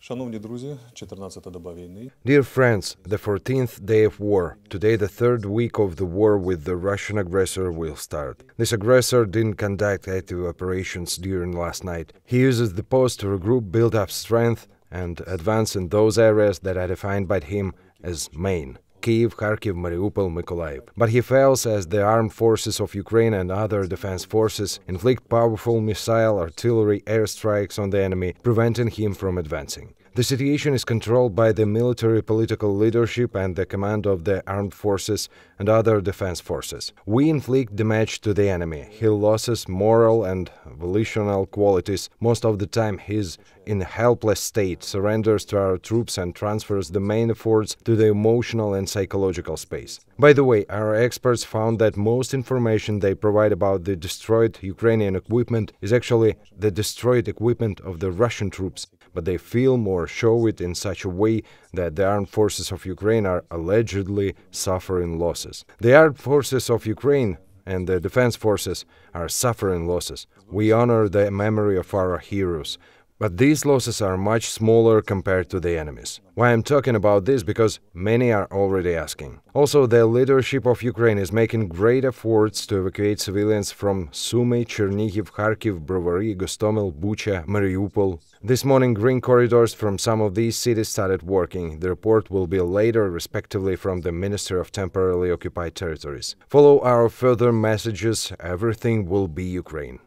Шановні друзі, 14-та доба війни. Dear friends, the 14th day of war. Today the third week of the war with the Russian aggressor will start. This aggressor didn't conduct active operations during last night. He uses the pause to regroup, build up strength, and advance in those areas that are defined by him as main. Kyiv, Kharkiv, Mariupol, Mykolaiv. But he fails as the armed forces of Ukraine and other defense forces inflict powerful missile artillery airstrikes on the enemy, preventing him from advancing. The situation is controlled by the military political leadership and the command of the armed forces and other defense forces. We inflict damage to the enemy. He loses moral and volitional qualities. Most of the time he is in a helpless state, surrenders to our troops and transfers the main efforts to the emotional and psychological space. By the way, our experts found that most information they provide about the destroyed Ukrainian equipment is actually the destroyed equipment of the Russian troops, but they film or show it in such a way that the armed forces of Ukraine are allegedly suffering losses. The armed forces of Ukraine and the defense forces are suffering losses. We honor the memory of our heroes, but these losses are much smaller compared to the enemies. Why I'm talking about this? Because many are already asking. Also, the leadership of Ukraine is making great efforts to evacuate civilians from Sumy, Chernihiv, Kharkiv, Brovary, Gostomel, Bucha, Mariupol. This morning, green corridors from some of these cities started working. The report will be later, respectively, from the Minister of Temporarily Occupied Territories. Follow our further messages. Everything will be Ukraine.